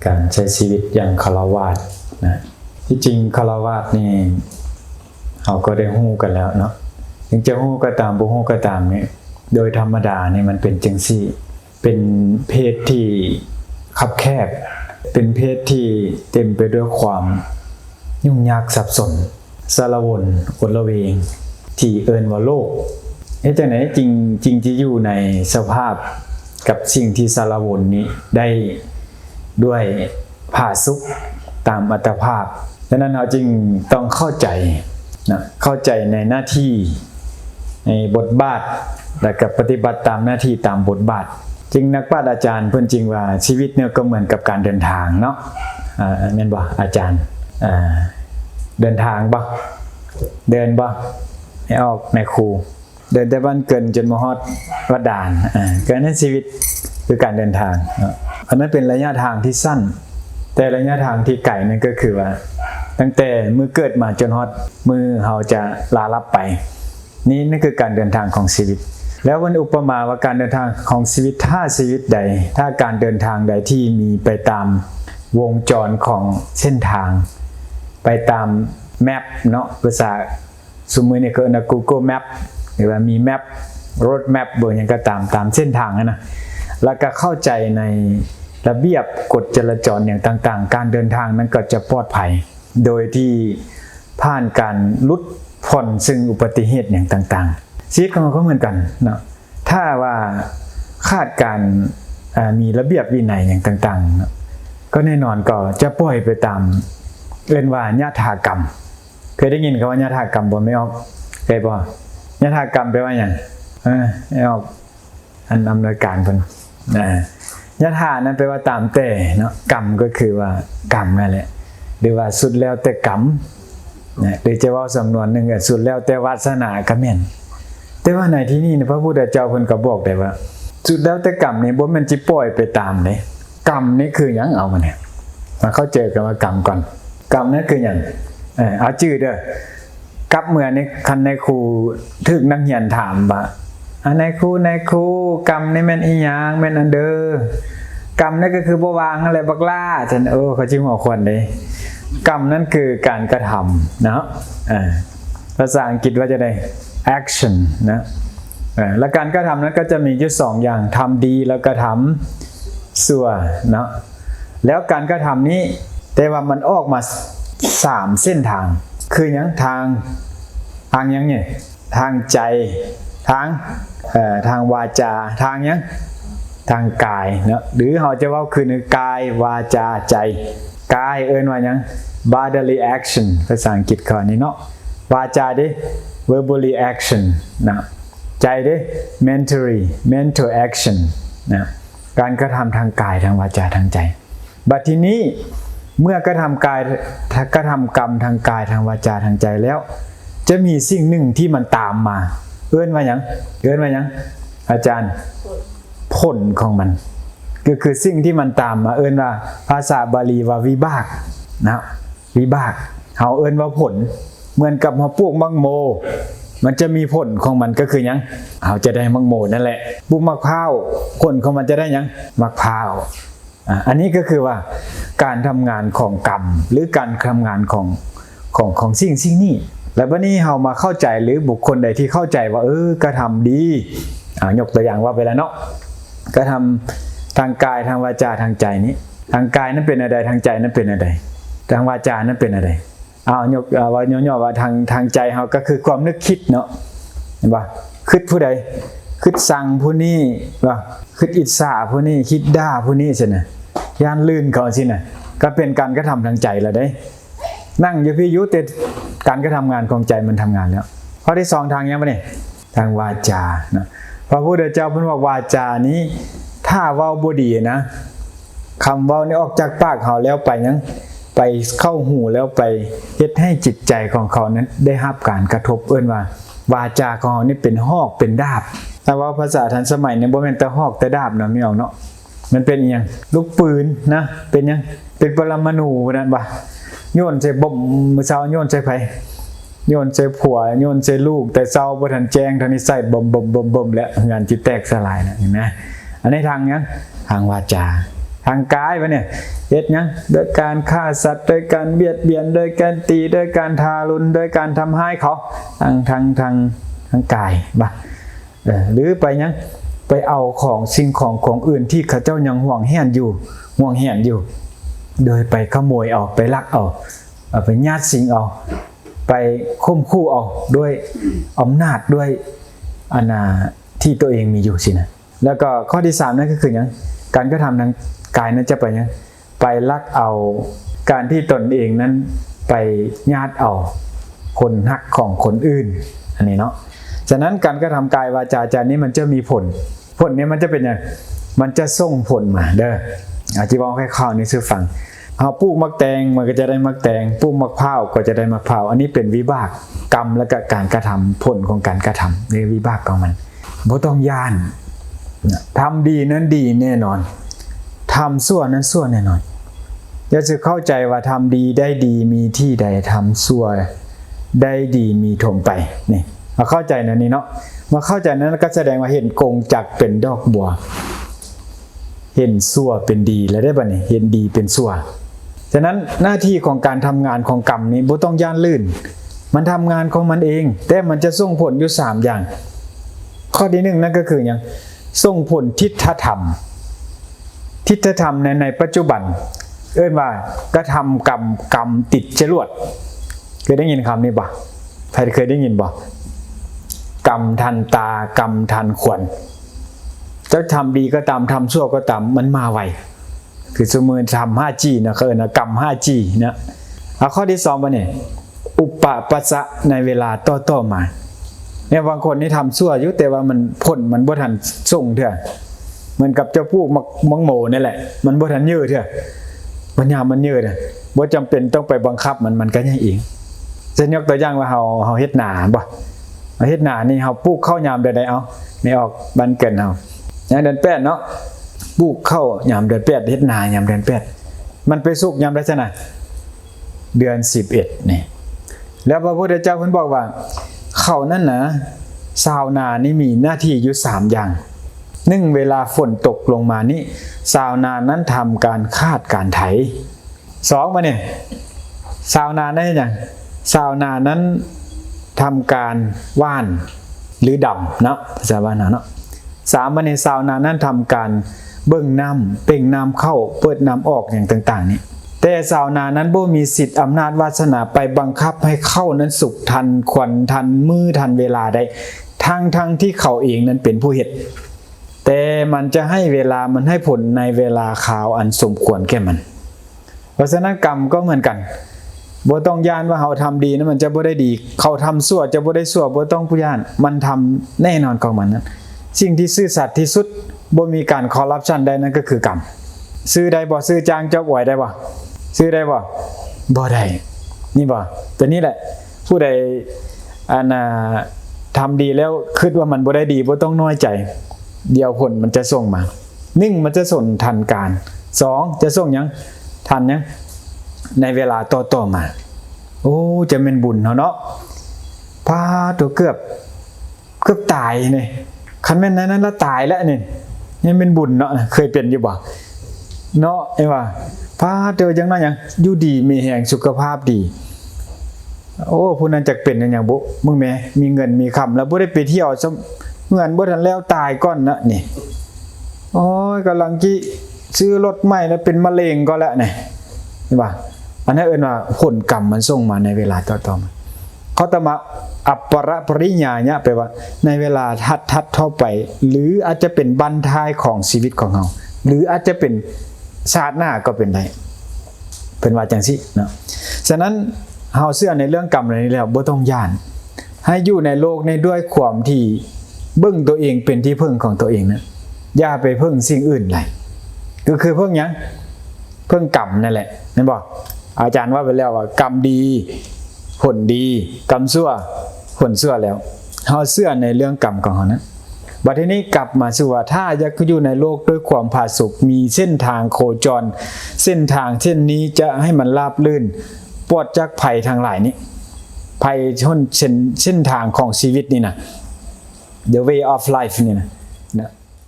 การใช้ชีวิตอย่างฆราวาสนะที่จริงฆราวาสนี่เราก็ได้ฮู้กันแล้วเนาะถึงจะฮู้ก็ตามบ่ฮู้ก็ตามนี่โดยธรรมดานี่มันเป็นจังซี่เป็นเพศที่คับแคบเป็นเพศที่เต็มไปด้วยความยุ่งยากสับสนสารวนอลเวงที่เอิ้นว่าโลกจังไหนจริงที่อยู่ในสภาพกับสิ่งที่สารวนนี้ได้ด้วยผาสุกตามอัตภาพดังนั้นเราจึงต้องเข้าใจนะเข้าใจในหน้าที่ในบทบาทและก็ปฏิบัติตามหน้าที่ตามบทบาทจริงนักปราชญ์อาจารย์เพิ่นจริงว่าชีวิตเนี่ยก็เหมือนกับการเดินทางเนาะแม่นบ่อาจารย์เดินทางบ่เดินบ่ให้ออกในครูเดินแต่บ้านเกินจนมาฮอดวัดด่านก็นั่นชีวิตคือการเดินทางเนาะอันนั้นเป็นระยะทางที่สั้นแต่ระยะทางที่ไกลนั่นก็คือว่าตั้งแต่มือเกิดมาจนฮอดมือเฮาจะลาลับไปนี่นั่นคือการเดินทางของชีวิตแล้ววันอุปมาว่าการเดินทางของชีวิตถ้าชีวิตใดถ้าการเดินทางใดที่มีไปตามวงจรของเส้นทางไปตามแมปเนาะภาษาสมมุตินี่ก็นะ Google Map หรือว่ามีแมป road map บ่หยังก็ตามเส้นทางนะแล้วก็เข้าใจในระเบียบกฎจราจรอย่างต่างๆการเดินทางนั้นก็จะปลอดภัยโดยที่ผ่านการลดผ่อนซึ่งอุบัติเหตุอย่างต่างๆชีวิตของเราก็เหมือนกันเนาะถ้าว่าคาดการมีระเบียบวินัยอย่างต่างๆเนาะก็แน่นอนก็จะปล่อยไปตามเรียกว่ายถากรรมเคยได้ยินคำว่ายถากรรมบ่ไม่ออกเคยบ่ยถากรรมแปลว่าหยังไม่ออกอันอำนวยการเพิ่นยถานั้นแปลว่าตามแต่เนาะกรรมก็คือว่ากรรมนั่นแหละหรือว่าสุดแล้วแต่กรรมหรือจะว่าสำนวนนึงก็สุดแล้วแต่วาสนาก็แม่นแต่ว่าในที่นี้พระพุทธเจ้าเพิ่นก็บอกได้ว่าสุดแล้วแต่กรรมนี่บ่แม่นสิปล่อยไปตามเด้กรรมนี่คือหยังเอามาเนี่ยมาเข้าใจกันว่ากรรมก่อนกรรมนั่นคือหยังเอาชื่อเด้อกับเมื่อนี้คันในครูถึกนักเรียนถามว่าในครูกรรมนี่แม่นอีหยังแม่นอันเด้อกรรมนั่นก็คือบ่วางอะไรบักล่าซั่นเขาจิหัวควนเด้กรรมนั่นคือการกระทำเนาะภาษาอังกฤษว่าจะได้ action นะและการกระทำนั้นก็จะมีอยู่2อย่างทำดีแล้วก็ทำชั่วเนาะแล้วการกระทำนี้แต่ว่ามันออกมา3เส้นทางคือหยังทางหยังเนี่ยทางใจทางวาจาทางหยังทางกายเนาะหรือเราจะว่าคือกายวาจาใจกายเอิ้นว่าหยัง bodily action ภาษาอังกฤษข้อนี้เนาะวาจาเด้ verbally action นะใจเด้ mental action นะการกระทำทางกายทางวาจาทางใจบัดทีนี้เมื่อกระทำกายกระทำกรรมทางกายทางวาจาทางใจแล้วจะมีสิ่งหนึ่งที่มันตามมาเอิ้นว่าหยังอาจารย์ผลของมันก็คือสิ่งที่มันตามมาเอิ้นว่าภาษาบาลีว่าวิบากนะวิบากเฮาเอิ้นว่าผลเหมือนกับเฮาปลูกมังโมมันจะมีผลของมันก็คือหยังเฮาจะได้มังโมนั่นแหละปลูกมะพร้าวผลของมันจะได้หยังมะพร้าวอันนี้ก็คือว่าการทำงานของกรรมหรือการทำงานของสิ่งนี้แล้ววันนี้เฮามาเข้าใจหรือบุคคลใดที่เข้าใจว่ากระทำดียกตัวอย่างว่าไปแล้วเนาะกระทำทางกายทางวาจาทางใจนี้ทางกายนั้นเป็นอะไรทางใจนั้นเป็นอะไรทางวาจานั้นเป็นอะไรยกว่าย่อๆว่าทางใจเฮาก็คือความนึกคิดเนาะเห็นป่ะคิดผู้ใดคิดสั่งผู้นี้ว่าคิดอิจฉาผู้นี้คิดด่าผู้นี้ซั่นน่ะย่านลื่นเขาสิน่ะก็เป็นการกระทำทางใจแล้วเด้นั่งอยู่พี่ยุแต่การกระทำงานของใจมันทำงานแล้วข้อที่2ทางยังบ่นี่ทางวาจานะพระพุทธเจ้าเพิ่นว่าวาจานี้ถ้าเว้าบ่ดีนะคำเว้านี่ออกจากปากเฮาแล้วไปยังไปเข้าหูแล้วไปเฮ็ดให้จิตใจของเขานั้นได้รับการกระทบเอิ้นว่าวาจาของเฮานี่เป็นหอกเป็นดาบแต่ว่าภาษาทันสมัยนี่บ่แม่นแต่หอกแต่ดาบนะมีออกเนาะมันเป็นอีหยังลูกปืนนะเป็นหยังเป็นปรมาณูนั่นบ่โยนใส่บ่มมื้อเช้าโยนใส่ไผโยนใส่ผัวโยนใส่ลูกแต่เช้าบ่ทันแจ้งเท่านี้ใส่บ่มแล้วงานจิตแตกสลายนะเห็นมั้ยอันนี้ทางหยังทางวาจาท ทางกายวะเนี่ยเฮ็ดหยังโดยการฆ่าสัตว์โดยการเบียดเบียนโดยการตีโดยการทารุณโดยการทำให้เขาทางกายบ่หรือไปหยังไปเอาของสิ่งของอื่นที่เขาเจ้ายังห่วงแหนอยู่โดยไปขโมยเอาไปลักเอาไปญาติสิ่งเอาไปข่มขู่เอาด้วยอำนาจด้วยที่ตัวเองมีอยู่สินะแล้วก็ข้อที่3นั่นก็คือหยังการกระทำทางกายนั้นจะไปหยังไปลักเอาการที่ตนเองนั้นไปญาติเอาคนฮักของคนอื่นอันนี้เนาะฉะนั้นการกระทำกายวาจาใจนี้มันจะมีผลนี้มันจะเป็นยังมันจะส่งผลมาเด้ออาจจะบอกให้ข้าวนี่ซื่อฟังเอาปลูกมักแตงมันก็จะได้มักแตงปลูกมักพร้าวก็จะได้มักพร้าวอันนี้เป็นวิบากกรรมและก็การกระทำผลของการกระทำในวิบากของมันบ่ต้องย่านทำดีนั้นดีแน่นอนทำชั่วนั้นชั่วแน่นอนอย่าจะเข้าใจว่าทำดีได้ดีมีที่ใดทำชั่วได้ดีมีถมไปนี่มาเข้าใจนะนี่เนาะมาเข้าใจนั้นก็แสดงว่าเห็นกงจักเป็นดอกบัวเห็นชั่วเป็นดีแล้วได้ป่ะนี่เห็นดีเป็นชั่วฉะนั้นหน้าที่ของการทำงานของกรรมนี้บ่ต้องย่านลื่นมันทำงานของมันเองแต่มันจะส่งผลอยู่3อย่างข้อที่1นั่นก็คืออย่างส่งผลทิฏฐธรรมในปัจจุบันว่ากระทำกรรมติดจรวดเคยได้ยินคำนี้บ่ใครเคยได้ยินบ่กรรมทันตากรรมทันขวัญจะทำดีก็ตามทำชั่วก็ตามมันมาไวคือสมมุติทำ 5G นะเขาเรียกกรรม 5G นะเอาข้อที่2ป่ะเนี่ยอุปปัสสะในเวลาต่อมาเนี่ยบางคนนี่ทำชั่วอยู่แต่ว่ามันผลมันบ่ทันส่งเถอะเหมือนกับเจ้าพวกมังโมนี่แหละมันบ่ทันยืดเถอะมันยามมันยืดบ่จำเป็นต้องไปบังคับมันก็ยังเองจะยกตัวอย่างว่าเฮาเฮ็ดนาบ่เฮ็ดนานี่เฮาปลูกข้าวยามเดือนใดเอาไม่ออกบ้านเกิดเฮาอย่างเดือน8เนาะปลูกข้าวยามเดือน8เฮ็ดนายามเดือน8มันไปสุกยามใดซะน่ะเดือน11นี่แล้วพระพุทธเจ้าเพิ่นบอกว่าข้าวนั่นนะชาวนานี่มีหน้าที่อยู่3อย่าง1เวลาฝนตกลงมานี่ชาวนานั้นทำการคาดการไถ2มาเนี่ยชาวนาได้หยังชาวนานั้นทำการว่านหรือดำเนาะภาษาบ้านเนาะ3มาเนี่ยชาวนานั้นทำการเบิ่งน้ำเป่งน้ำเข้าเปิดน้ำออกอย่างต่างๆนี่แต่ชาวนานั้นบ่มีสิทธิ์อำนาจวาสนาไปบังคับให้เข้านั้นสุกทันควันทันมือทันเวลาได้ทั้งที่เขาเองนั้นเป็นผู้เฮ็ดแต่มันจะให้เวลามันให้ผลในเวลาข่าวอันสมควรแก่มันเพราะฉะนั้นกรรมก็เหมือนกันบ่ต้องย่านว่าเขาทำดีนะมันจะบ่ได้ดีเขาทำชั่วจะบ่ได้ชั่วบ่ต้องผู้ย่านมันทำแน่นอนของมันนั้นสิ่งที่ซื่อสัตย์ที่สุดบ่มีการคอร์รัปชันได้นั่นก็คือกรรมซื้อได้บ่ซื้อจ้างเจ้าอวยได้บ่ซื้อได้บ่ได้นี่บ่แต่นี่แหละผู้ใดทำดีแล้วคิดว่ามันบ่ได้ดีบ่ต้องน้อยใจเดี๋ยวผลมันจะส่งมา1มันจะส่งทันการ2จะส่งหยังทันหยังในเวลาต่อมาโอ้จะเป็นบุญเนาะพาตัวเกือบตายนี่คันแม่นนั้นละตายแล้วนี่ยังเป็นบุญเนาะเคยเป็นอยู่บ่เนาะไอ้ว่าพาเจอจังนั้นหยังอยู่ดีมีแรงสุขภาพดีโอ้ผู้นั้นจักเป็นจังหยังบ่มึงแม่มีเงินมีคำแล้วบ่ได้ไปเที่ยวเงินบ่ทันแล้วตายก่อนนะนี่โอ้ยกำลังสิซื้อรถใหม่แล้วเป็นมะเร็งก็แล้วนี่เห็นบ่อันนั้นเอิ้นว่าผลกรรมมันส่งมาในเวลาต่อมาเขาตมะอัปปรปริญญาเนี่ยแปลว่าในเวลาทัดเข้าไปหรืออาจจะเป็นบั้นท้ายของชีวิตของเฮาหรืออาจจะเป็นชาติหน้าก็เป็นได้เป็นว่าจังซี่เนาะฉะนั้นเฮาเชื่อในเรื่องกรรมอะไรนี้แล้วบ่ต้องย่านให้อยู่ในโลกนี้ด้วยความที่เบิ่งตัวเองเป็นที่พึ่งของตัวเองนะอย่าไปพึ่งสิ่งอื่นเลยก็คือพึ่งหยังพึ่งกรรมนั่นแหละนั่นบ่อาจารย์ว่าไปแล้วว่ากรรมดีผลดีกรรมชั่วผลชั่วแล้วเฮาเชื่อในเรื่องกรรมของเฮานะบัดทีนี้กลับมาสู่ว่าถ้าอยากอยู่ในโลกด้วยความผาสุกมีเส้นทางโคจรเส้นทางเช่นนี้จะให้มันราบรื่นปลอดจากภัยทั้งหลายนี้ภัยเส้นทางของชีวิตนี่นะ the way of life นี่นะ